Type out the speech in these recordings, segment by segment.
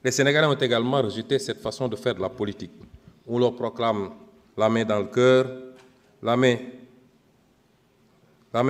Les Sénégalais ont également rejeté cette façon de faire de la politique, où l'on proclame la main dans le cœur, la main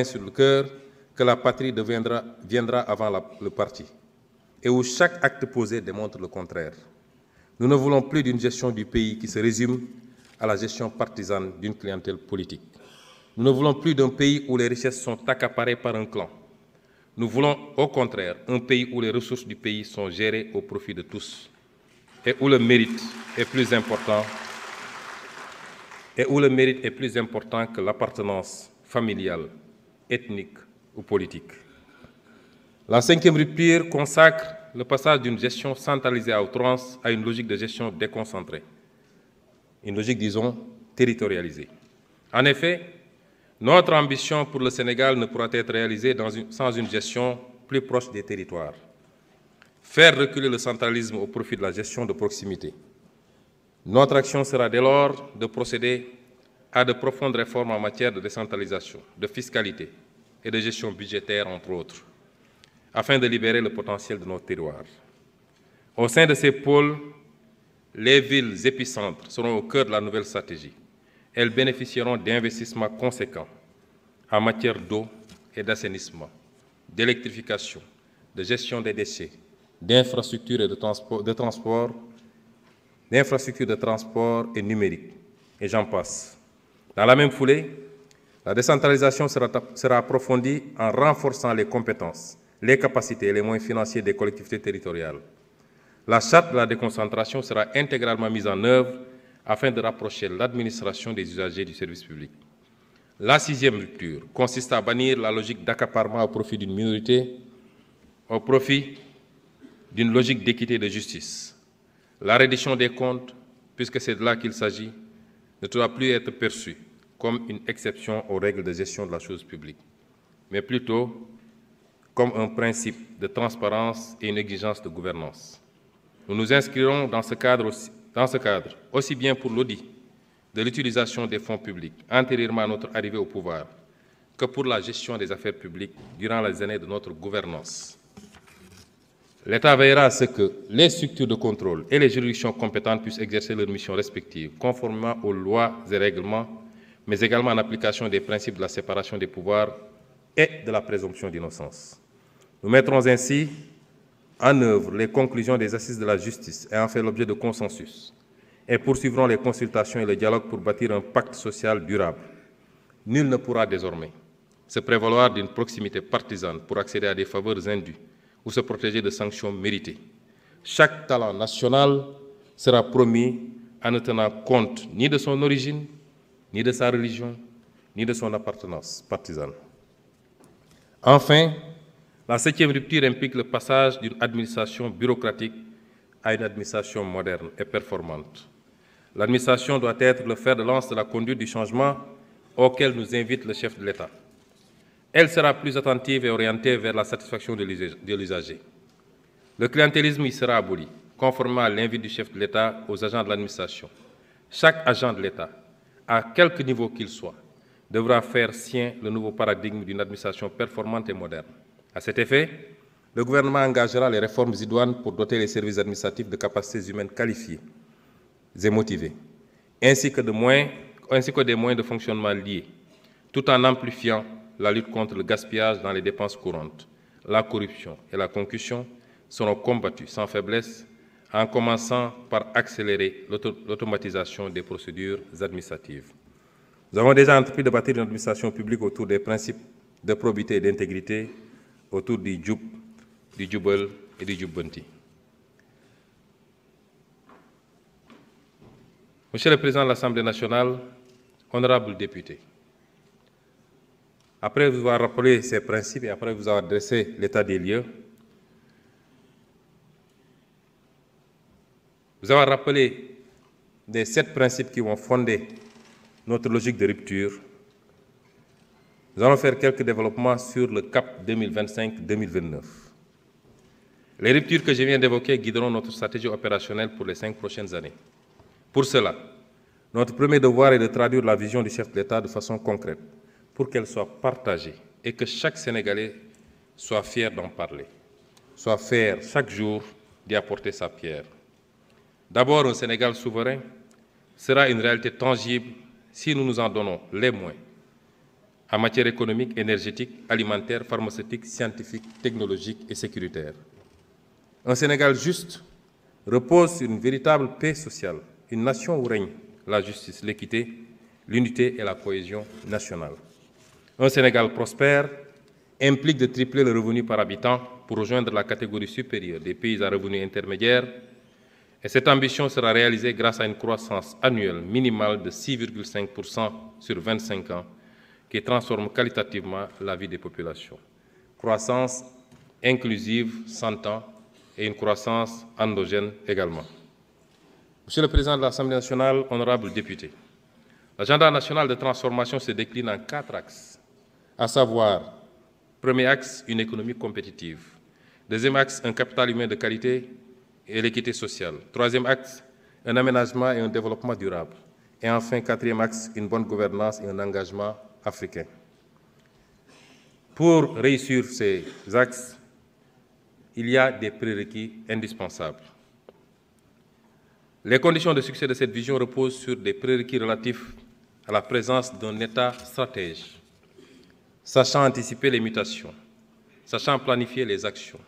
sur le cœur, que la patrie viendra avant le parti, et où chaque acte posé démontre le contraire. Nous ne voulons plus d'une gestion du pays qui se résume à la gestion partisane d'une clientèle politique. Nous ne voulons plus d'un pays où les richesses sont accaparées par un clan. Nous voulons, au contraire, un pays où les ressources du pays sont gérées au profit de tous et où le mérite est plus important, que l'appartenance familiale, ethnique ou politique. La 5e rupture consacre le passage d'une gestion centralisée à outrance à une logique de gestion déconcentrée, une logique, disons, territorialisée. En effet, notre ambition pour le Sénégal ne pourra être réalisée sans une gestion plus proche des territoires. Faire reculer le centralisme au profit de la gestion de proximité. Notre action sera dès lors de procéder à de profondes réformes en matière de décentralisation, de fiscalité et de gestion budgétaire, entre autres, afin de libérer le potentiel de nos terroirs. Au sein de ces pôles, les villes épicentres seront au cœur de la nouvelle stratégie. Elles bénéficieront d'investissements conséquents en matière d'eau et d'assainissement, d'électrification, de gestion des déchets, d'infrastructures de transport et numérique, et j'en passe. Dans la même foulée, la décentralisation sera approfondie en renforçant les compétences, les capacités et les moyens financiers des collectivités territoriales. La charte de la déconcentration sera intégralement mise en œuvre afin de rapprocher l'administration des usagers du service public. La 6e rupture consiste à bannir la logique d'accaparement au profit d'une minorité, au profit d'une logique d'équité et de justice. La reddition des comptes, puisque c'est de là qu'il s'agit, ne doit plus être perçue comme une exception aux règles de gestion de la chose publique, mais plutôt comme un principe de transparence et une exigence de gouvernance. Nous nous inscrirons dans ce cadre, aussi bien pour l'audit de l'utilisation des fonds publics antérieurement à notre arrivée au pouvoir, que pour la gestion des affaires publiques durant les années de notre gouvernance. L'État veillera à ce que les structures de contrôle et les juridictions compétentes puissent exercer leurs missions respectives, conformément aux lois et règlements, mais également en application des principes de la séparation des pouvoirs et de la présomption d'innocence. Nous mettrons ainsi en œuvre les conclusions des assises de la justice ayant fait l'objet de consensus et poursuivrons les consultations et le dialogue pour bâtir un pacte social durable. Nul ne pourra désormais se prévaloir d'une proximité partisane pour accéder à des faveurs indues ou se protéger de sanctions méritées. Chaque talent national sera promis en ne tenant compte ni de son origine, ni de sa religion, ni de son appartenance partisane. Enfin, la 7e rupture implique le passage d'une administration bureaucratique à une administration moderne et performante. L'administration doit être le fer de lance de la conduite du changement auquel nous invite le chef de l'État. Elle sera plus attentive et orientée vers la satisfaction de l'usager. Le clientélisme y sera aboli, conformément à l'invite du chef de l'État aux agents de l'administration. Chaque agent de l'État, à quelque niveau qu'il soit, devra faire sien le nouveau paradigme d'une administration performante et moderne. À cet effet, le gouvernement engagera les réformes idoines pour doter les services administratifs de capacités humaines qualifiées et motivées, ainsi que des moyens de fonctionnement liés, tout en amplifiant la lutte contre le gaspillage dans les dépenses courantes. La corruption et la concussion seront combattues sans faiblesse, en commençant par accélérer l'automatisation des procédures administratives. Nous avons déjà entrepris de bâtir une administration publique autour des principes de probité et d'intégrité, autour du Djoub, du Djoubel et du Djoubbanti. Monsieur le Président de l'Assemblée nationale, honorables députés, après vous avoir rappelé ces principes et après vous avoir dressé l'état des lieux, vous avoir rappelé les 7 principes qui vont fonder notre logique de rupture, nous allons faire quelques développements sur le cap 2025-2029. Les ruptures que je viens d'évoquer guideront notre stratégie opérationnelle pour les 5 prochaines années. Pour cela, notre premier devoir est de traduire la vision du chef de l'État de façon concrète, pour qu'elle soit partagée et que chaque Sénégalais soit fier d'en parler, soit fier chaque jour d'y apporter sa pierre. D'abord, un Sénégal souverain sera une réalité tangible si nous nous en donnons les moyens en matière économique, énergétique, alimentaire, pharmaceutique, scientifique, technologique et sécuritaire. Un Sénégal juste repose sur une véritable paix sociale, une nation où règne la justice, l'équité, l'unité et la cohésion nationale. Un Sénégal prospère implique de tripler le revenu par habitant pour rejoindre la catégorie supérieure des pays à revenus intermédiaires, et cette ambition sera réalisée grâce à une croissance annuelle minimale de 6,5% sur 25 ans, qui transforme qualitativement la vie des populations. Croissance inclusive, s'entend, et une croissance endogène également. Monsieur le Président de l'Assemblée nationale, honorables députés, l'agenda national de transformation se décline en 4 axes, à savoir, premier axe, une économie compétitive. Deuxième axe, un capital humain de qualité et l'équité sociale. Troisième axe, un aménagement et un développement durable. Et enfin, quatrième axe, une bonne gouvernance et un engagement africain. Pour réussir ces axes, il y a des prérequis indispensables. Les conditions de succès de cette vision reposent sur des prérequis relatifs à la présence d'un État stratège, sachant anticiper les mutations, sachant planifier les actions,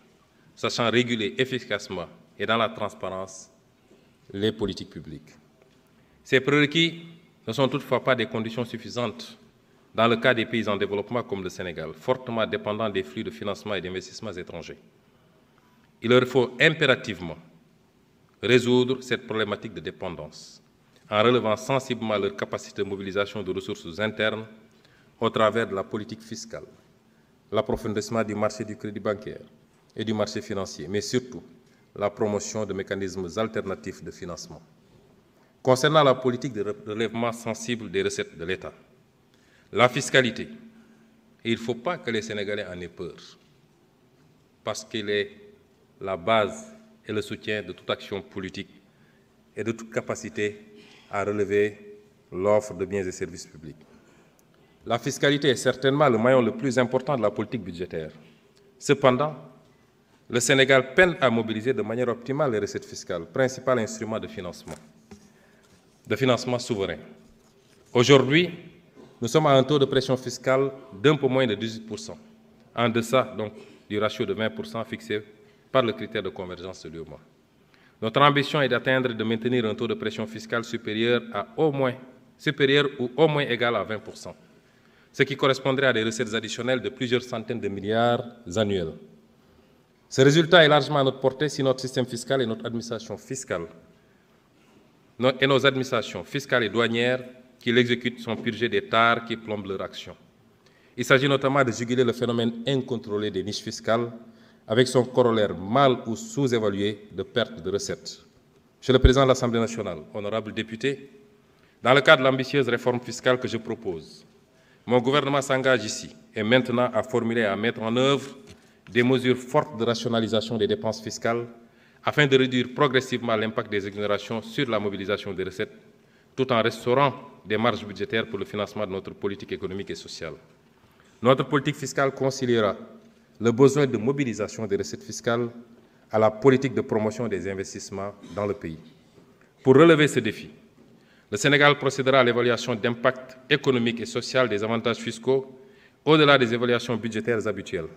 sachant réguler efficacement et dans la transparence les politiques publiques. Ces prérequis ne sont toutefois pas des conditions suffisantes dans le cas des pays en développement comme le Sénégal, fortement dépendants des flux de financement et d'investissements étrangers. Il leur faut impérativement résoudre cette problématique de dépendance en relevant sensiblement leur capacité de mobilisation de ressources internes au travers de la politique fiscale, l'approfondissement du marché du crédit bancaire et du marché financier, mais surtout la promotion de mécanismes alternatifs de financement. Concernant la politique de relèvement sensible des recettes de l'État, la fiscalité, et il ne faut pas que les Sénégalais en aient peur, parce qu'elle est la base et le soutien de toute action politique et de toute capacité à relever l'offre de biens et services publics. La fiscalité est certainement le maillon le plus important de la politique budgétaire. Cependant, le Sénégal peine à mobiliser de manière optimale les recettes fiscales, principal instrument de financement souverain. Aujourd'hui, nous sommes à un taux de pression fiscale d'un peu moins de 18%, en deçà donc du ratio de 20% fixé par le critère de convergence de l'UEMOA. Notre ambition est d'atteindre et de maintenir un taux de pression fiscale supérieur ou au moins égal à 20%, ce qui correspondrait à des recettes additionnelles de plusieurs centaines de milliards annuels. Ce résultat est largement à notre portée si notre système fiscal et notre administration fiscale et nos administrations fiscales et douanières qui l'exécutent sont purgées des tares qui plombent leur action. Il s'agit notamment de juguler le phénomène incontrôlé des niches fiscales avec son corollaire mal ou sous-évalué de perte de recettes. Monsieur le Président de l'Assemblée nationale, honorables députés, dans le cadre de l'ambitieuse réforme fiscale que je propose, mon gouvernement s'engage ici et maintenant à formuler et à mettre en œuvre des mesures fortes de rationalisation des dépenses fiscales afin de réduire progressivement l'impact des exonérations sur la mobilisation des recettes, tout en restaurant des marges budgétaires pour le financement de notre politique économique et sociale. Notre politique fiscale conciliera le besoin de mobilisation des recettes fiscales à la politique de promotion des investissements dans le pays. Pour relever ce défi, le Sénégal procédera à l'évaluation d'impact économique et social des avantages fiscaux au-delà des évaluations budgétaires habituelles.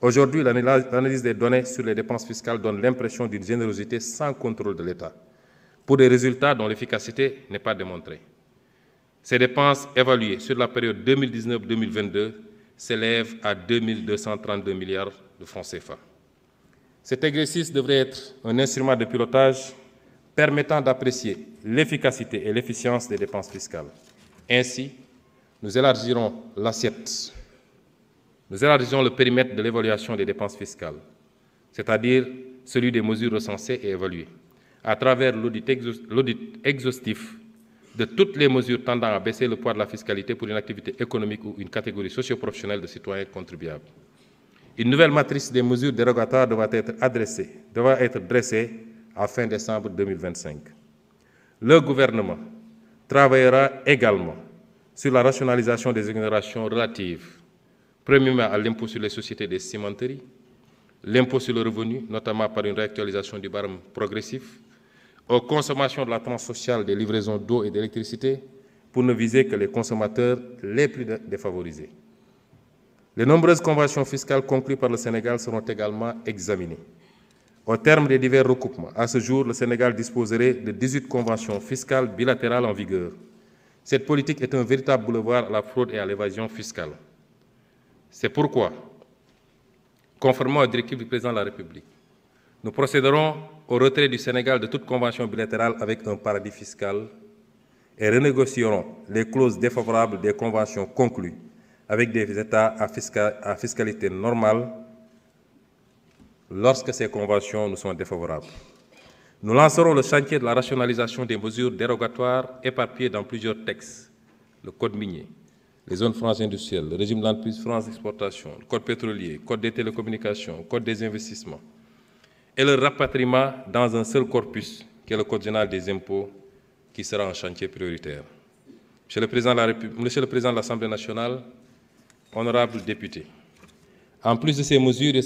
Aujourd'hui, l'analyse des données sur les dépenses fiscales donne l'impression d'une générosité sans contrôle de l'État, pour des résultats dont l'efficacité n'est pas démontrée. Ces dépenses évaluées sur la période 2019-2022 s'élèvent à 2 232 milliards de francs CFA. Cet exercice devrait être un instrument de pilotage permettant d'apprécier l'efficacité et l'efficience des dépenses fiscales. Ainsi, nous élargirons l'assiette. Nous élargissons le périmètre de l'évaluation des dépenses fiscales, c'est-à-dire celui des mesures recensées et évaluées, à travers l'audit exhaustif de toutes les mesures tendant à baisser le poids de la fiscalité pour une activité économique ou une catégorie socio-professionnelle de citoyens contribuables. Une nouvelle matrice des mesures dérogatoires devra être dressée à fin décembre 2025. Le gouvernement travaillera également sur la rationalisation des exonérations relatives, premièrement à l'impôt sur les sociétés des cimenteries, l'impôt sur le revenu, notamment par une réactualisation du barème progressif, aux consommations de la tranche sociale des livraisons d'eau et d'électricité, pour ne viser que les consommateurs les plus défavorisés. Les nombreuses conventions fiscales conclues par le Sénégal seront également examinées. Au terme des divers recoupements, à ce jour, le Sénégal disposerait de 18 conventions fiscales bilatérales en vigueur. Cette politique est un véritable boulevard à la fraude et à l'évasion fiscale. C'est pourquoi, conformément aux directives du Président de la République, nous procéderons au retrait du Sénégal de toute convention bilatérale avec un paradis fiscal et renégocierons les clauses défavorables des conventions conclues avec des États à fiscalité normale lorsque ces conventions nous sont défavorables. Nous lancerons le chantier de la rationalisation des mesures dérogatoires éparpillées dans plusieurs textes, le Code minier, les zones franches industrielles, le régime d'entreprise France Exportation, le Code pétrolier, le Code des télécommunications, le Code des investissements, et le rapatriement dans un seul corpus, qui est le Code général des impôts, qui sera un chantier prioritaire. Monsieur le Président de l'Assemblée nationale, honorables députés, en plus de ces mesures